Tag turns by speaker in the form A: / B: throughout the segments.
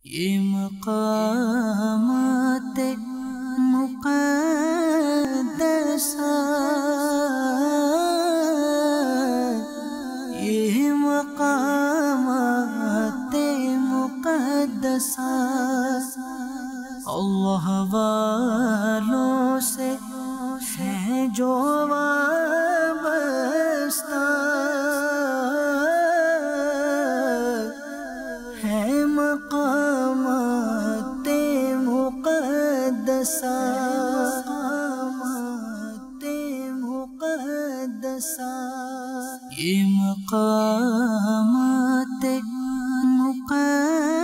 A: یہ مقامات مقدسہ، یہ مقامات مقدسہ اللہ والوں سے ہیں جو وابستہ، ہے مقامات مقدسہ، مقامات مقدسہ، یہ مقامات مقدسہ،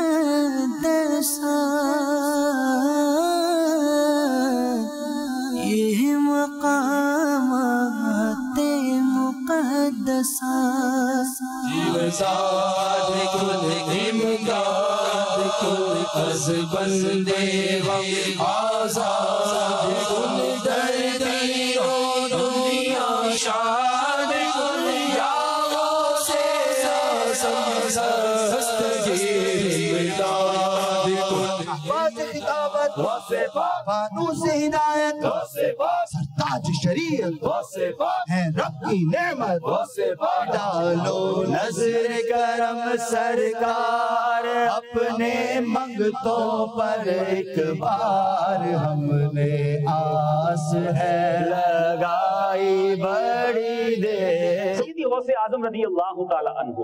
A: یہ مقامات مقدسہ،
B: از بندے غم آزاد کن دردی و دنیا شاد کن، یا غوثِ اعظم دستگیر امداد کن،
C: آواز خطابت
B: غوثِ پاک،
C: فانوس ہدایت
B: غوثِ پاک،
C: سرتاج شریعت
B: غوثِ پاک،
C: ہے رب کی نعمت،
B: غوثِ پاک،
C: ڈالو نظر کرم سرکار اپنے منگتوں پر ایک بار، ہم نے آس ہے لگائی بڑی دیر۔
D: سیدی غوث اعظم رضی اللہ تعالی عنہ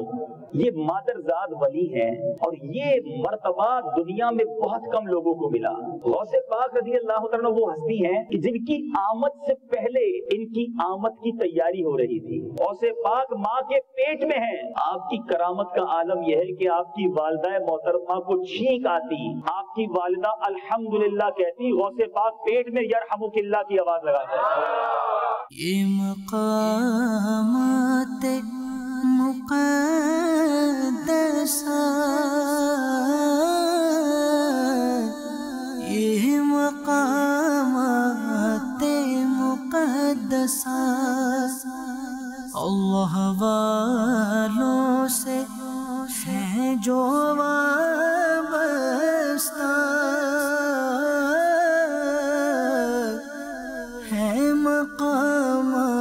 D: یہ مادرزاد ولی ہیں، اور یہ مرتبہ دنیا میں بہت کم لوگوں کو ملا۔ غوث پاک رضی اللہ تعالی عنہ وہ ہستی ہیں کہ جن کی آمد سے پہلے ان کی آمد کی تیاری ہو رہی تھی۔ غوث پاک ماں کے پیٹ میں ہیں۔ آپ کی کرامت کا عالم یہ ہے کہ آپ کی والدہ محترمہ کو چھینک آتی، آپ کی والدہ الحمدللہ کہتی، غوث پاک پیٹ میں یرحمک اللہ کی آواز لگاتے ہیں۔
A: یہ مقامات مقدسہ، یہ مقامات مقدسہ اللہ والوں سے ہیں جو وابستہ، ہے مقامات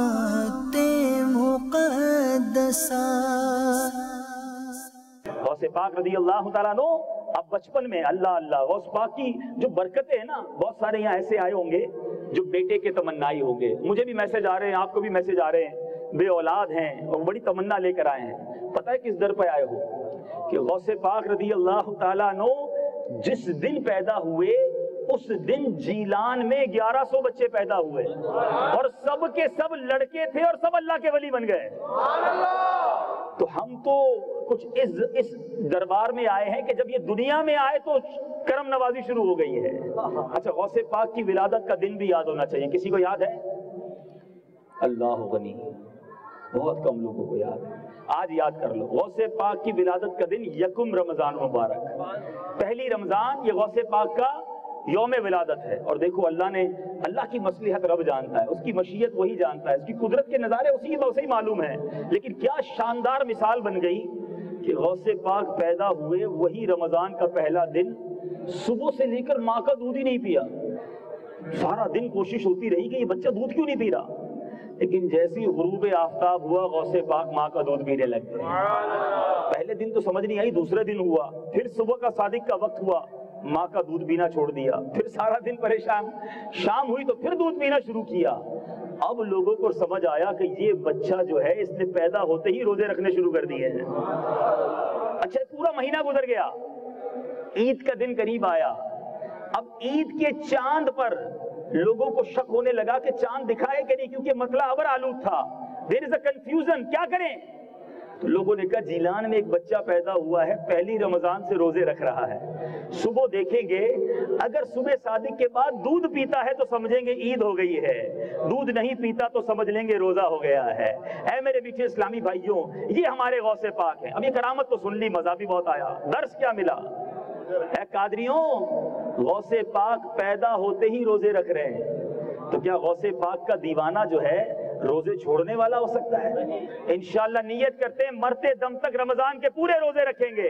A: مقدسہ۔
D: غوث پاک رضی اللہ تعالیٰ عنہ اب بچپن میں اللہ اللہ غوث پاک کی جو برکتیں ہیں نا، بہت سارے یہاں ایسے آئے ہوں گے جو بیٹے کے تمنائی ہوں گے، مجھے بھی میسج آ رہے ہیں، آپ کو بھی میسج آ رہے ہیں، بے اولاد ہیں اور بڑی تمنا لے کر آئے ہیں۔ پتہ ہے کس در پہ آئے ہو؟ کہ غوث پاک رضی اللہ تعالیٰ عنہ جس دن پیدا ہوئے اس دن جیلان میں 1100 بچے پیدا ہوئے، اور سب کے سب لڑکے تھے اور سب اللہ کے ولی بن گئے۔ تو ہم تو کچھ اس دربار میں آئے ہیں کہ جب یہ دنیا میں آئے تو کرم نوازی شروع ہو گئی ہے۔ اچھا، غوث پاک کی ولادت کا دن بھی یاد ہونا چاہیے، کسی کو یاد ہے؟ اللہ غنی، بہت کم لوگوں کو یاد ہے، آج یاد کر لو۔ غوث پاک کی ولادت کا دن یکم رمضان مبارک، پہلی رمضان، یہ غوث پاک کا یوم ولادت ہے۔ اور دیکھو اللہ کی مصلحت رب جانتا ہے، اس کی مشیت وہی جانتا ہے، اس کی قدرت کے نظارے اسی ہی معلوم ہے، لیکن کیا شاندار مثال بن گئی کہ غوث پاک پیدا ہوئے وہی رمضان کا پہلا دن، صبح سے لے کر ماں کا دودھ ہی نہیں پیا۔ سارا دن کوشش ہوتی رہی کہ یہ بچہ دودھ کیوں نہیں پی رہا، لیکن جیسی غروب آفتاب ہوا غوث پاک ماں کا دودھ پینے لگ گئے۔ پہلے دن تو سمجھ نہیں آئی، دوسرے دن ہوا، پھر صبح کا صادق کا وقت ہوا، ماں کا دودھ پینا چھوڑ دیا، پھر سارا دن پریشان، شام ہوئی تو پھر دودھ پینا شروع کیا۔ اب لوگوں کو سمجھ آیا کہ یہ بچہ جو ہے اس نے پیدا ہوتے ہی روزے رکھنے شروع کر دیے ہیں۔ اچھا، پورا مہینہ گزر گیا، عید کا دن قریب آیا۔ اب عید کے چاند پر لوگوں کو شک ہونے لگا کہ چاند دکھائے کہ نہیں، کیونکہ مسئلہ ابر آلود تھا، دیر از اے کنفیوژن، کیا کریں؟ تو لوگوں نے کہا جیلان میں ایک بچہ پیدا ہوا ہے، پہلی رمضان سے روزے رکھ رہا ہے، صبح دیکھیں گے، اگر صبح صادق کے بعد دودھ پیتا ہے تو سمجھیں گے عید ہو گئی ہے، دودھ نہیں پیتا تو سمجھ لیں گے روزہ ہو گیا ہے۔ اے میرے میٹھے اسلامی بھائیوں، یہ ہمارے غوث پاک ہیں۔ اب یہ کرامت تو سن لی، مزہ بھی بہت آیا، درس کیا ملا؟ اے قادریوں، غوث پاک پیدا ہوتے ہی روزے رکھ رہے ہیں، تو کیا غوث پاک کا دیوانہ جو ہے روزے چھوڑنے والا ہو سکتا ہے؟ انشاءاللہ نیت کرتے ہیں مرتے دم تک رمضان کے پورے روزے رکھیں گے۔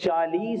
D: 40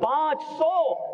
D: 500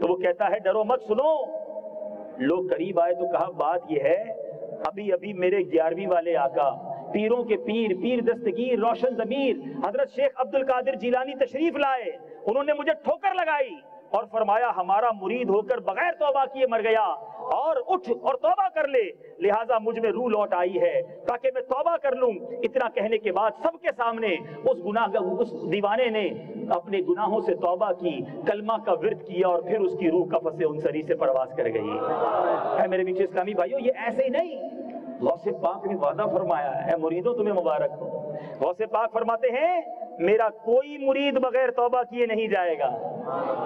D: تو وہ کہتا ہے ڈرو مت سنو. لوگ قریب آئے تو کہا بات یہ ہے ابھی ابھی میرے 11ویں والے آقا پیروں کے پیر پیر دستگیر روشن ضمیر حضرت شیخ عبد القادر جیلانی تشریف لائے. انہوں نے مجھے ٹھوکر لگائی اور فرمایا ہمارا مرید ہو کر بغیر توبہ کیے مر گیا اور اٹھ اور توبہ کر لے, لہٰذا مجھ میں روح لوٹ آئی ہے تاکہ میں توبہ کر لوں. اتنا کہنے کے بعد سب کے سامنے اس دیوانے نے اپنے گناہوں سے توبہ کی, کلمہ کا ورد کیا اور پھر اس کی روح قفس انصری سے پرواز کر گئی. اے میرے میٹھے اسلامی بھائیوں, یہ ایسے ہی نہیں, غوث پاک نے وعدہ فرمایا ہے. مریدوں تمہیں مبارک ہو. غوث پاک فرماتے ہیں میرا کوئی مرید بغیر توبہ کیے نہیں جائے گا.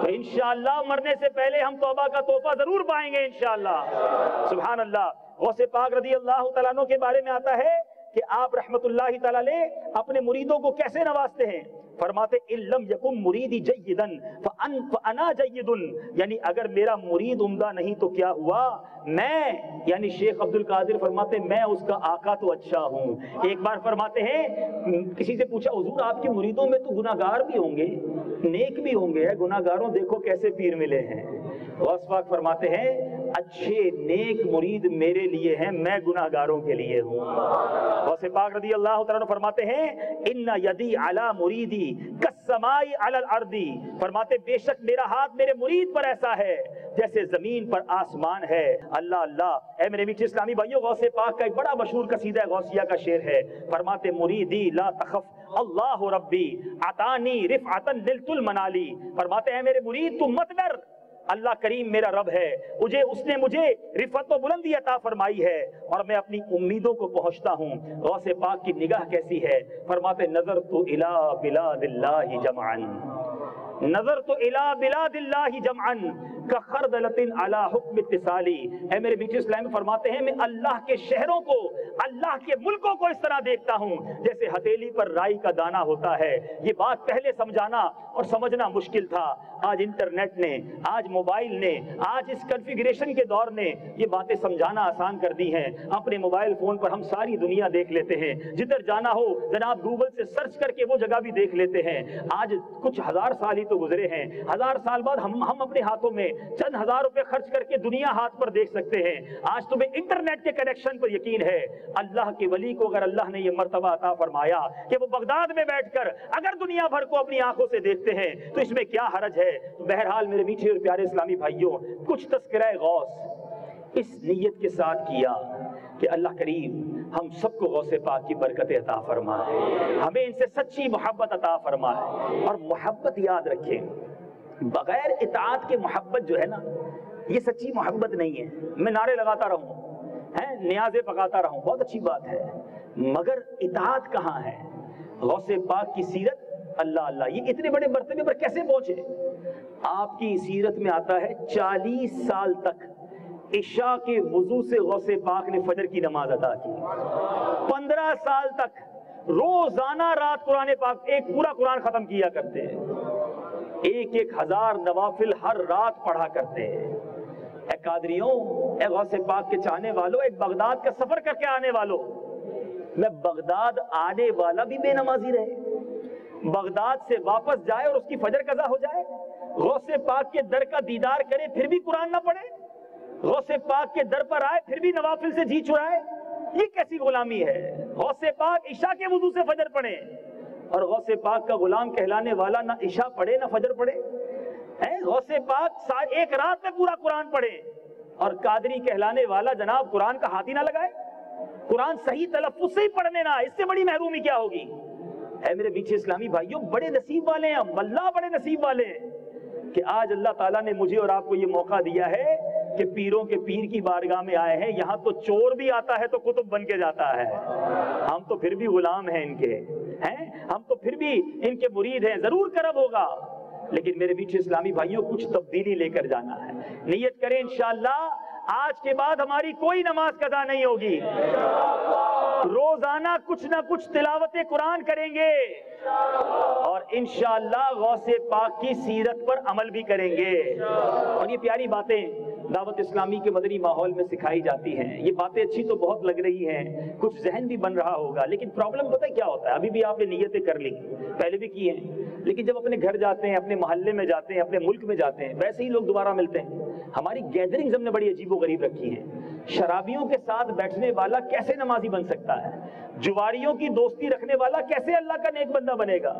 D: تو انشاءاللہ مرنے سے پہلے ہم توبہ کا تحفہ ضرور پائیں گے انشاءاللہ. سبحان اللہ. غوث پاک رضی اللہ تعالیٰ عنہ کے بارے میں آتا ہے کہ آپ رحمت اللہ تعالیٰ علیہ اپنے مریدوں کو کیسے نوازتے ہیں. فرماتے ان لم یکن مریدی جیدا فانا جید, یعنی اگر میرا مرید عمدہ نہیں تو کیا ہوا, میں یعنی شیخ عبد القادر فرماتے میں اس کا آقا تو اچھا ہوں. ایک بار فرماتے ہیں کسی سے پوچھا حضور آپ کے مریدوں میں تو گناہگار بھی ہوں گے نیک بھی ہوں گے, گناہگاروں دیکھو کیسے پیر ملے ہیں. غوث پاک فرماتے ہیں اچھے نیک مرید میرے لیے ہیں, میں گناہگاروں کے لیے ہوں. غوث پاک رضی اللہ تعالیٰ عنہ فرماتے ہیں ان یدی علی مریدی کالسماء علی الارض, فرماتے بے شک میرا ہاتھ میرے مرید پر ایسا ہے جیسے زمین پر آسمان ہے. اللہ اللہ. اے میرے میٹھے اسلامی بھائیوں, غوث پاک کا ایک بڑا مشہور قصیدہ غوثیہ کا شعر ہے. فرماتے مریدی لا تخف اللہ ربی عطانی رفعتا نلت المنالی, فرماتے ہیں میرے مرید تم مت ڈر, اللہ کریم میرا رب ہے, اس نے مجھے رفعت و بلندی عطا فرمائی ہے اور میں اپنی امیدوں کو پہنچتا ہوں. غوث پاک کی نگاہ کیسی ہے. فرماتے نظر تو الی بلاد اللہ جمعا, نظر تو الی بلاد اللہ جمعا کخردلۃ علی حکم اتصالی. اے میرے میٹھے اسلام فرماتے ہیں میں اللہ کے شہروں کو اللہ کے ملکوں کو اس طرح دیکھتا ہوں جیسے ہتھیلی پر رائی کا دانہ ہوتا ہے. یہ بات پہلے سمجھانا اور سمجھنا مشکل تھا. آج انٹرنیٹ نے, آج موبائل نے, آج اس کنفیگریشن کے دور نے یہ باتیں سمجھانا آسان کر دی ہیں. اپنے موبائل فون پر ہم ساری دنیا دیکھ لیتے ہیں, جدھر جانا ہو جناب گوگل سے سرچ کر کے وہ جگہ بھی دیکھ لیتے ہیں. آج کچھ ہزار سال ہی تو گزرے ہیں, 1000 سال بعد ہم اپنے ہاتھوں میں چند ہزار روپے خرچ کر کے دنیا ہاتھ پر دیکھ سکتے ہیں. آج تمہیں انٹرنیٹ کے کنیکشن پر یقین ہے. اللہ کے ولی کو اگر اللہ نے یہ مرتبہ عطا فرمایا کہ وہ بغداد میں بیٹھ کر اگر دنیا بھر کو اپنی آنکھوں سے دیکھتے ہیں تو اس میں کیا حرج ہے. بہرحال میرے میٹھے اور پیارے اسلامی بھائیوں, کچھ تذکرہ غوث اس نیت کے ساتھ کیا کہ اللہ کریم ہم سب کو غوث پاک کی برکت عطا فرمائے, ہمیں ان سے سچی محبت عطا فرمائے. اور محبت یاد رکھیں, بغیر اطاعت کے محبت جو ہے نا یہ سچی محبت نہیں ہے. میں نعرے لگاتا رہوں, نیازیں پکاتا رہوں, بہت اچھی بات ہے, مگر اطاعت کہاں ہے. غوث پاک کی سیرت اللہ اللہ, یہ اتنے بڑے مرتبے پر کیسے پہنچے. آپ کی سیرت میں آتا ہے 40 سال تک عشاء کے وضو سے غوث پاک نے فجر کی نماز ادا کی. 15 سال تک روزانہ رات قرآن پاک ایک پورا قرآن ختم کیا کرتے ہیں, 1000 نوافل ہر رات پڑھا کرتے ہیں. اے قادریوں, اے غوث پاک کے چاہنے والوں, ایک بغداد کا سفر کر کے آنے والوں, میں بغداد آنے والا بھی بے نمازی رہے, بغداد سے واپس جائے اور اس کی فجر قضا ہو جائے, غوث پاک کے در کا دیدار کرے پھر بھی قرآن نہ پڑھے, غوث پاک کے در پر آئے پھر بھی نوافل سے جی چھڑائے, یہ کیسی غلامی ہے. غوث پاک عشاء کے وضو سے فجر پڑھے اور غوث پاک کا غلام کہلانے والا نہ عشاء پڑھے نہ فجر پڑھے. غوث پاک ایک رات میں پورا قرآن پڑھے اور قادری کہلانے والا جناب قرآن کا ہاتھ ہی نہ لگائے, قرآن صحیح تلفظ سے ہی پڑھنے نہ, اس سے بڑی محرومی کیا ہوگی. اے میرے میٹھے اسلامی بھائیوں, بڑے نصیب والے ہیں, واللہ بڑے نصیب والے ہیں کہ آج اللہ تعالیٰ نے مجھے اور آپ کو یہ موقع دیا ہے کہ پیروں کے پیر کی بارگاہ میں آئے ہیں. یہاں تو چور بھی آتا ہے تو کتب بن کے جاتا ہے, ہم تو پھر بھی غلام ہیں ان کے, ہم تو پھر بھی ان کے مرید ہیں. ضرور کرب ہوگا, لیکن میرے میٹھے اسلامی بھائیوں کچھ تبدیلی لے کر جانا ہے. نیت کریں انشاءاللہ آج کے بعد ہماری کوئی نماز قضا نہیں ہوگی, روزانہ کچھ نہ کچھ تلاوت قرآن کریں گے, اور انشاءاللہ غوث پاک کی سیرت پر عمل بھی کریں گے. اور یہ پیاری باتیں دعوت اسلامی کے مدنی ماحول میں سکھائی جاتی ہیں. یہ باتیں اچھی تو بہت لگ رہی ہیں, کچھ ذہن بھی بن رہا ہوگا, لیکن پرابلم پتہ کیا ہوتا ہے؟ ابھی بھی آپ نے نیتیں کر لی, پہلے بھی کی ہیں, لیکن جب اپنے گھر جاتے ہیں, اپنے محلے میں جاتے ہیں, اپنے ملک میں جاتے ہیں, ویسے ہی لوگ دوبارہ ملتے ہیں. ہماری گیدرنگز ہم نے بڑی عجیب و غریب رکھی ہیں. شرابیوں کے ساتھ بیٹھنے والا کیسے نمازی بن سکتا ہے؟ جواریوں کی دوستی رکھنے والا کیسے اللہ کا نیک بندہ بنے گا؟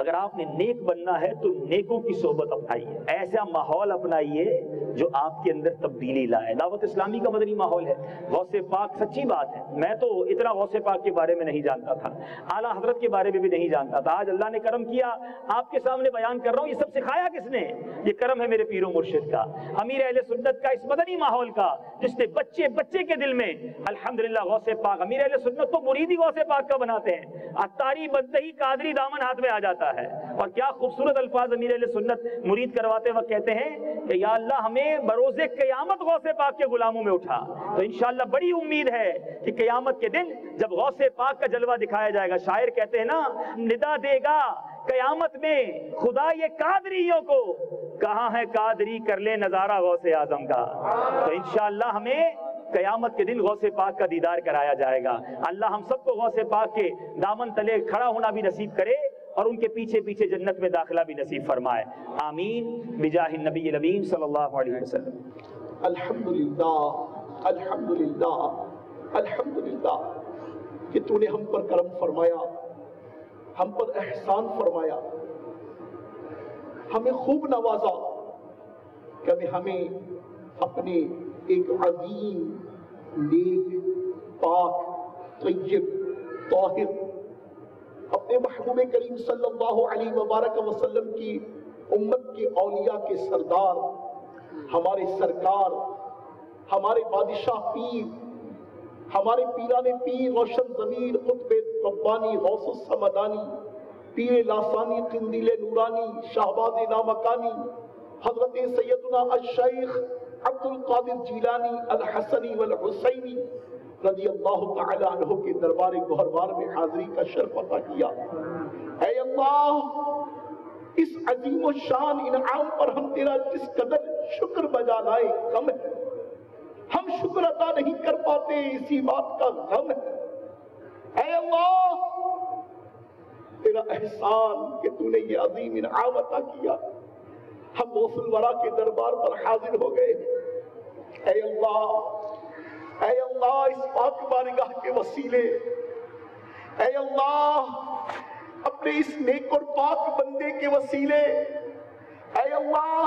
D: اگر آپ نے نیک بننا ہے تو نیکوں کی صحبت اپنائیے, ایسا ماحول اپنائیے جو آپ کے اندر تبدیلی لائے. دعوت اسلامی کا مدنی ماحول ہے. غوث پاک سچی بات ہے, میں تو اتنا غوث پاک کے بارے میں نہیں جانتا تھا, اعلیٰ حضرت کے بارے میں بھی نہیں جانتا تھا. آج اللہ نے کرم کیا, آپ کے سامنے بیان کر رہا ہوں. یہ سب سکھایا کس نے؟ یہ کرم ہے میرے پیر و مرشد کا, امیر اہل سنت کا, اس مدنی ماحول کا, جس نے بچے بچے کے دل میں الحمدللہ غوث پاک, امیر اہل سنت تو مرید ہی غوث پاک کا بناتے ہیں. اتاری بنتے ہی قادری دامن ہاتھ میں آ جاتا ہے. اور کیا خوبصورت الفاظ امیر اہل سنت مرید کرواتے وقت کہتے ہیں کہ یا اللہ ہمیں بروز قیامت غوث پاک کے غلاموں میں اٹھا. تو انشاءاللہ بڑی امید ہے کہ قیامت کے دن جب غوث پاک کا جلوہ دکھایا جائے گا, شاعر کہتے ہیں نا, ندا دے گا قیامت میں خدا یہ قادریوں کو, کہاں ہے قادری کر لے نظارہ غوث اعظم کا. تو انشاءاللہ ہمیں قیامت کے دن غوث پاک کا دیدار کرایا جائے گا. اللہ ہم سب کو غوث پاک کے دامن تلے کھڑا ہونا بھی نصیب کرے اور ان کے پیچھے پیچھے جنت میں داخلہ بھی نصیب فرمائے. آمین بجاہ النبی الامین صلی اللہ علیہ وسلم.
E: الحمدللہ الحمدللہ الحمدللہ کہ تو نے ہم پر کرم فرمایا, ہم پر احسان فرمایا, ہمیں خوب نوازا کہ ہمیں اپنے ایک عظیم نیک پاک طیب طاہر اپنے محبوب کریم صلی اللہ علیہ وبارک وسلم کی امت کے اولیاء کے سردار, ہمارے سرکار, ہمارے بادشاہ پیر, ہمارے پیران پیر, روشن ضمیر, قطب ربانی, غوث السمدانی, پیر لاسانی, قندیل نورانی, شہباز نامکانی, حضرت سیدنا الشیخ عبد القادر جیلانی الحسنی والحسینی رضی اللہ تعالی عنہ کے دربار گوہروار میں حاضری کا شرف عطا کیا. اے اللہ, اس عظیم و شان انعام پر ہم تیرا جس قدر شکر بجا لائے کم ہے. ہم شکر ادا نہیں کر پاتے, اسی بات کا غم ہے. اے اللہ, تیرا احسان کہ تو نے یہ عظیم انعام عطا کیا. ہم غوث الورا کے دربار پر حاضر ہو گئے. اے اللہ, اے اللہ, اس پاک بارگاہ کے وسیلے, اے اللہ, اپنے اس نیک اور پاک بندے کے وسیلے, اے اللہ,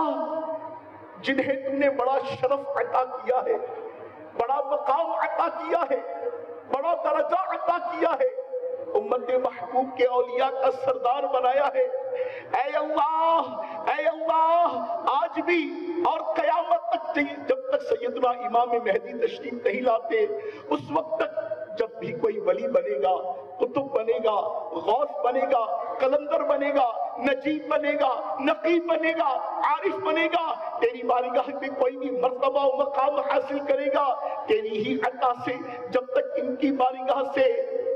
E: جنہیں تم نے بڑا شرف عطا کیا ہے, بڑا مقام عطا کیا ہے, بڑا درجہ عطا کیا ہے, امت محبوب کے اولیاء کا سردار بنایا ہے. اے اللہ, اے اللہ, آج بھی اور قیامت تک جب تک سیدنا امام مہدی تشریف نہیں لاتے, اس وقت تک جب بھی کوئی ولی بنے گا, قطب بنے گا, غوث بنے گا, قلندر بنے گا, نجیب بنے گا, نقیب بنے گا, عارف بنے گا, تیری بارگاہ میں کوئی بھی مرتبہ و مقام حاصل کرے گا, تیری ہی عطا سے جب تک ان کی بارگاہ سے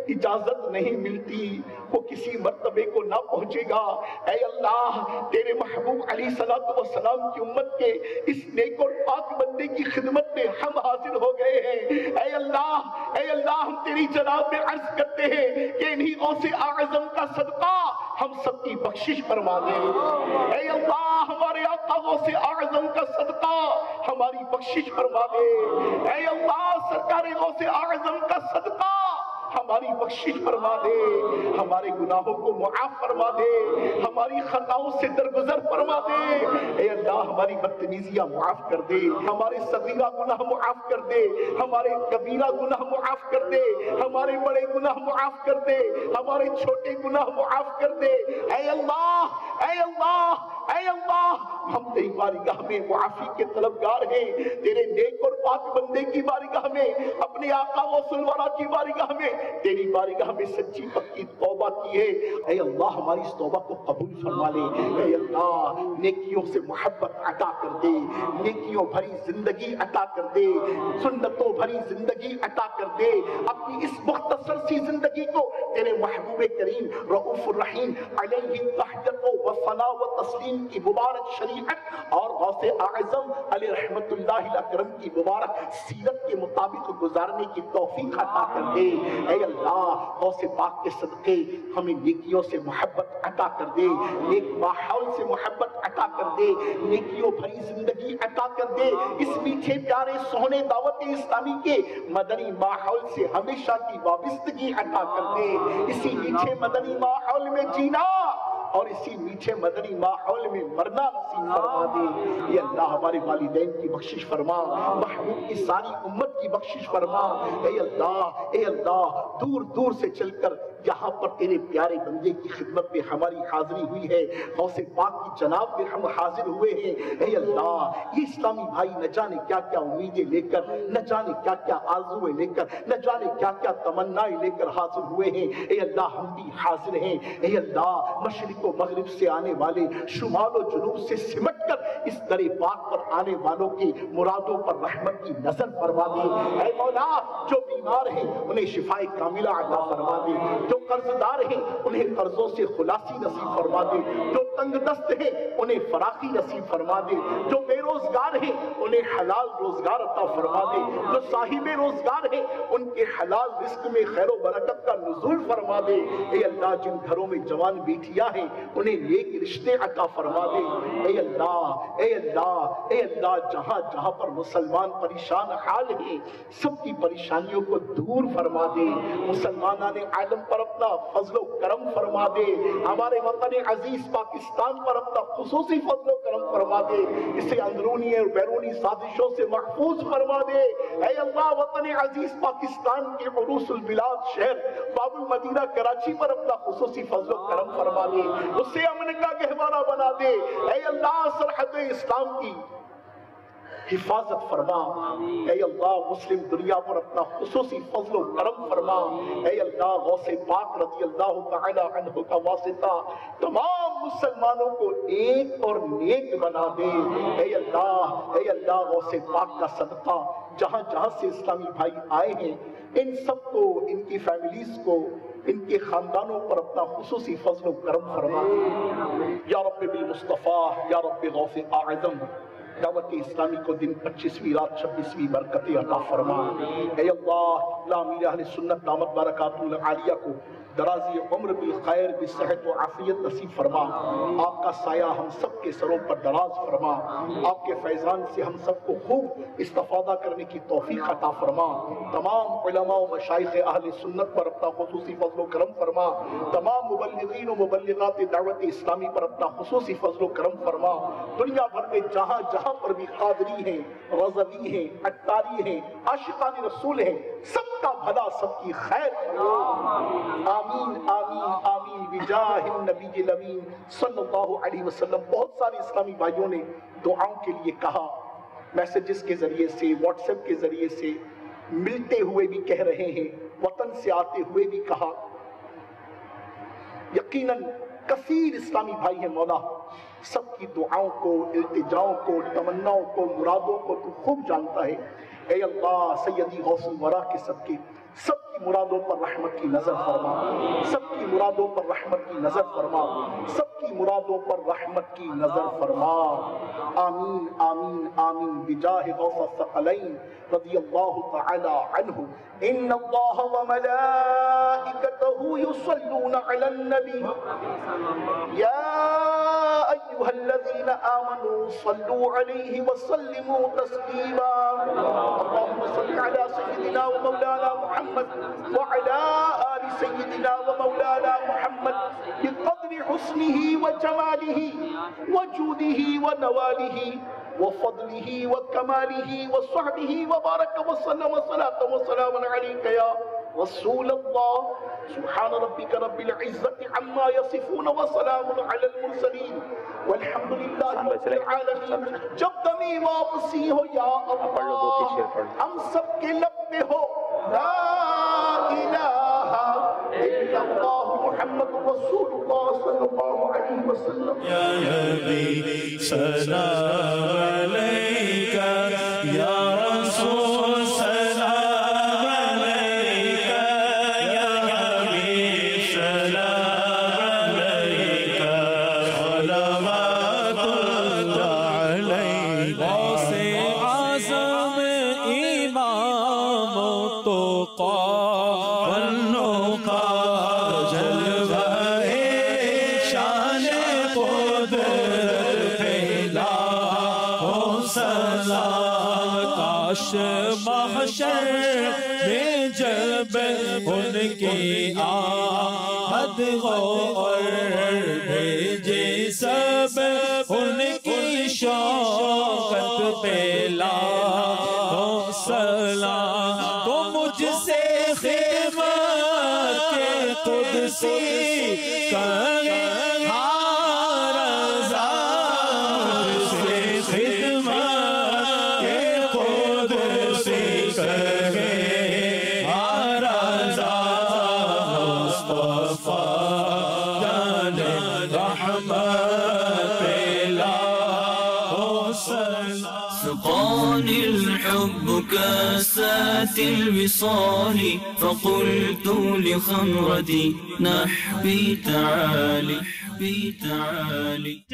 E: اجازت نہیں ملتی وہ کسی مرتبے کو نہ پہنچے گا. اے اللہ, تیرے محبوب علیہ السلام کی امت کے اس نیک اور پاک بندے کی خدمت میں ہم حاضر ہو گئے ہیں. اے اللہ, اے اللہ, ہم تیری جناب میں عرض کرتے ہیں کہ انہی غوث اعظم کا صدقہ ہم سب کی بخشش فرما دے. اے اللہ, ہمارے آقا غوث اعظم کا صدقہ ہماری بخشش فرما دے. اے اللہ, سرکار غوث اعظم کا صدقہ ہماری بخشش فرما دے, ہمارے گناہوں کو معاف فرما دے, ہماری خطاؤں سے درگزر فرما دے. اے اللہ, ہماری بدتمیزیاں معاف کر دے, ہمارے صغیرہ گناہ معاف کر دے, ہمارے کبیرہ گناہ معاف کر دے, ہمارے بڑے گناہ معاف کر دے, ہمارے چھوٹے گناہ معاف کر دے. اے اللہ, اے اللہ, اے اللہ, ہم تیری بارگاہ میں معافی کے طلبگار ہیں، تیرے نیک اور پاک بندے کی بارگاہ میں، اپنے آقا غوث الورا کی بارگاہ میں، تیری بارگاہ میں سچی پکی توبہ کی ہے۔ اے اللہ ہماری اس توبہ کو قبول فرما لے، اے اللہ نیکیوں سے محبت عطا کر دے، نیکیوں بھری زندگی عطا کر دے، سنتوں بھری زندگی عطا کر دے، اپنی اس مختصر سی زندگی کو تیرے محبوب کریم رؤوف الرحیم علیہ تحجت و ثنا و تسلیم کی مبارک شریعت اور غوث اعظم علیہ رحمت اللہ الاکرم کی مبارک سیرت کے مطابق گزارنے کی توفیق عطا کر دے۔ اے اللہ غوث پاک کے صدقے ہمیں نیکیوں سے محبت عطا کر دے، نیک ماحول سے محبت عطا کر دے، نیکیوں بھری زندگی عطا کر دے، اس میٹھے پیارے سونے دعوت اسلامی کے مدنی ماحول سے ہمیشہ کی وابستگی عطا کر دے، اسی میٹھے مدنی ماحول میں جینا اور اسی میٹھے مدنی ماحول میں مرنا نصیب فرما دے۔ یہ اللہ ہمارے والدین کی بخشش فرما، محبوب کی ساری امت کی بخشش فرما۔ اے اللہ دور دور سے چل کر یہاں پر تیرے پیارے بندے کی خدمت میں ہماری حاضری ہوئی ہے، غوث پاک کی جناب میں ہم حاضر ہوئے ہیں۔ اے اللہ یہ اسلامی بھائی نہ جانے کیا کیا امیدیں لے کر، نہ جانے کیا کیا آرزویں لے کر، نہ جانے کیا کیا تمنائیں لے کر حاضر ہوئے ہیں۔ اے اللہ ہم بھی حاضر ہیں۔ اے اللہ مشرق و مغرب سے آنے والے، شمال و جنوب سے سمٹ کر اس در پاک پر آنے والوں کی مرادوں پر رحمت کی نظر فرما دے۔ اے مولا جو بیمار ہیں انہیں شفائے کاملہ عطا فرما دے، جو قرضدار ہیں انہیں قرضوں سے خلاصی نصیب فرما دے، جو تنگ دست ہیں انہیں فراخی نصیب فرما دے، جو بے روزگار ہیں انہیں حلال روزگار عطا فرما دے، جو صاحب روزگار ہیں ان کے حلال رزق میں خیر و برکت کا نزول فرما دے۔ اے اللہ جن گھروں میں جوان بیٹیاں ہیں انہیں نیک رشتے عطا فرما دے۔ اے اللہ جہاں جہاں پر مسلمان پریشان حال ہیں سب کی پریشانیوں کو دور فرما دے، مسلمانان عالم پر اپنا فضل و کرم فرما دے، ہمارے وطن عزیز پاکستان پر اپنا خصوصی فضل و کرم فرما دے، اسے اندرونی اور بیرونی سازشوں سے محفوظ فرما دے۔ اے اللہ وطن عزیز پاکستان کے عروس البلاد شہر باب المدینہ کراچی پر اپنا خصوصی فضل و کرم فرما دے، اسے امن کا گہوارہ بنا دے۔ اے اللہ سرحد اسلام کی حفاظت فرما۔ اے اللہ مسلم دنیا پر اپنا خصوصی فضل و کرم فرما۔ اے اللہ غوث پاک رضی اللہ تعالی عنہ کا واسطہ تمام مسلمانوں کو ایک اور نیک بنا دے۔ اے اللہ غوث پاک کا صدقہ جہاں جہاں سے اسلامی بھائی آئے ہیں ان سب کو، ان کی فیملیز کو، ان کے خاندانوں پر اپنا خصوصی فضل و کرم فرما۔ یا رب بالمصطفیٰ، یا رب غوث اعظم دعوت اسلامی کو دن 25ویں رات 26ویں برکت عطا فرما۔ اے اللہ امیر اہل سنت دامت برکاتہ العالیہ کو درازی عمر بالخیر بصحت و عافیت نصیب فرما، آپ کا سایہ ہم سب کے سروں پر دراز فرما، آپ کے فیضان سے ہم سب کو خوب استفادہ کرنے کی توفیق عطا فرما، تمام علماء و مشائخ اہل سنت پر اپنا خصوصی فضل و کرم فرما، تمام مبلغین و مبلغات دعوت اسلامی پر اپنا خصوصی فضل و کرم فرما، دنیا بھر میں جہاں جہاں پر بھی قادری ہیں، رضوی ہیں، عطاری ہیں، عاشقان رسول ہیں، سب کا بھلا سب کی خیر فرما۔ آمین آمین آمین بجاہ النبی الامین صلی اللہ علیہ وسلم۔ بہت سارے اسلامی بھائیوں نے دعاؤں کے لیے کہا، میسیجز کے ذریعے سے، واٹس ایپ کے ذریعے سے، ملتے ہوئے بھی کہہ رہے ہیں، وطن سے آتے ہوئے بھی کہا۔ یقیناً کثیر اسلامی بھائی ہیں مولا، سب کی دعاؤں کو، التجاؤں کو، تمناؤں کو، مرادوں کو تو خوب جانتا ہے۔ اے اللہ سیدی غوث الورا کے صدقے سب کی مرادوں پر رحمت کی نظر فرما، سب کی مرادوں پر رحمت کی نظر فرما، سب کی مرادوں پر رحمت کی نظر فرما۔ آمین آمین آمین بجاہ غوث الثقلین رضی اللہ تعالی عنہ۔ ان اللہ وملائکتہ یصلون علی النبی یا ایہا الذین آمنوا صلوا علیہ وسلموا تسلیما۔ اللہم صل علی سیدنا و مولانا محمد وعلى آل سيدنا ومولانا محمد بقدر حسنه وجماله وجوده ونواله وفضله وكماله وصحبه وبارك وسلم صلاة وسلام عليك يا رسول اللہ سبحان ربک رب العزت عما یصفون وسلام علی المرسلین والحمد للہ رب العالمین. جب دمی واپسی ہو یا اللہ ہم سب کے لب پہ ہو لا الہ الا اللہ محمد رسول اللہ صلی اللہ علیہ وسلم.
C: یا نبی سلام علیکہ یا رسول سلام علیکہ یا حبیب سلام علیکہ صلوات اللہ علیکہ. غوث اعظم امام التقی والنقی جلوہ شان قدرت پھیلا ہو سلام. کاش محشر میں جب ان کی آمد ہو اور بھیجے سب ان کی شوقت پھیلا ہو سلام. تو مجھ سے خدمت کے قدسی کرے رضا مجھ سے خدمت کے قدسی کرے رضا مصطفیٰ جان رحمت پھیلا ہو سلام.
A: سقاني الحب كاسات الوصال فقلت لخمرتي نحبي تعالي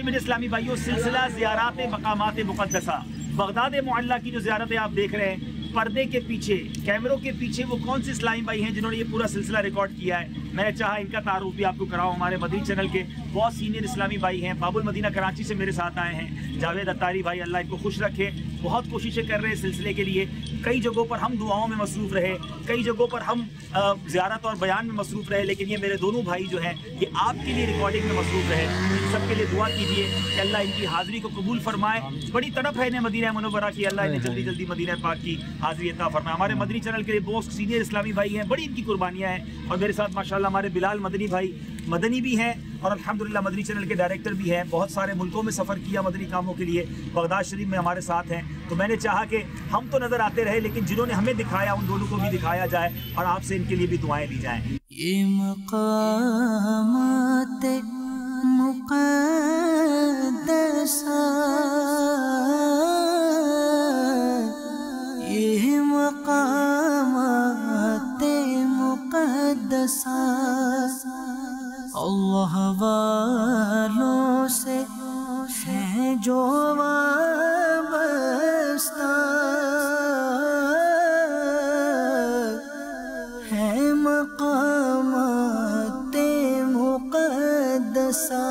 D: میرے اسلامی بھائیوں، سلسلہ زیارات مقامات مقدسہ بغداد معلیٰ کی جو زیارتیں آپ دیکھ رہے ہیں، پردے کے پیچھے کیمروں کے پیچھے وہ کون سے اسلامی بھائی ہیں جنہوں نے یہ پورا سلسلہ ریکارڈ کیا ہے. میں نے چاہا ان کا تعارف بھی آپ کو کراؤں. ہمارے مدنی چینل کے بہت سینئر اسلامی بھائی ہیں. باب المدینہ کراچی سے میرے ساتھ آئے ہیں جاوید اتاری بھائی، اللہ ان کو خوش رکھے. بہت کوششیں کر رہے ہیں سلسلے کے لیے. کئی جگہوں پر ہم دعاؤں میں مصروف رہے، کئی جگہوں پر ہم زیارت اور بیان میں مصروف رہے، لیکن یہ میرے دونوں بھائی جو ہیں یہ آپ کے لیے ریکارڈنگ میں مصروف رہے. ان سب کے لیے دعا کیجیے کہ اللہ ان کی حاضری کو قبول فرمائے. بڑی تڑپ ہے انہیں مدینہ منورہ کی، اللہ انہیں جلدی جلدی مدینہ پاک کی حاضری عطا فرمائے. ہمارے مدنی چینل کے لیے بہت سینئر اسلامی بھائی ہیں، بڑی ان کی قربانیاں ہیں. اور میرے ساتھ ماشاءاللہ ہمارے بلال مدنی بھائی مدنی بھی ہیں اور الحمدللہ مدنی چینل کے ڈائریکٹر بھی ہیں. بہت سارے ملکوں میں سفر کیا مدنی کاموں کے لیے، بغداد شریف میں ہمارے ساتھ ہیں. تو میں نے چاہا کہ ہم تو نظر آتے رہے لیکن جنہوں نے ہمیں دکھایا ان دونوں کو بھی دکھایا جائے اور آپ سے ان کے لیے بھی دعائیں لی جائیں.
A: یہ مقامات مقدسہ، یہ مقامات مقدسہ اللہ والوں سے ہیں جو وابستہ، ہے مقامات مقدسہ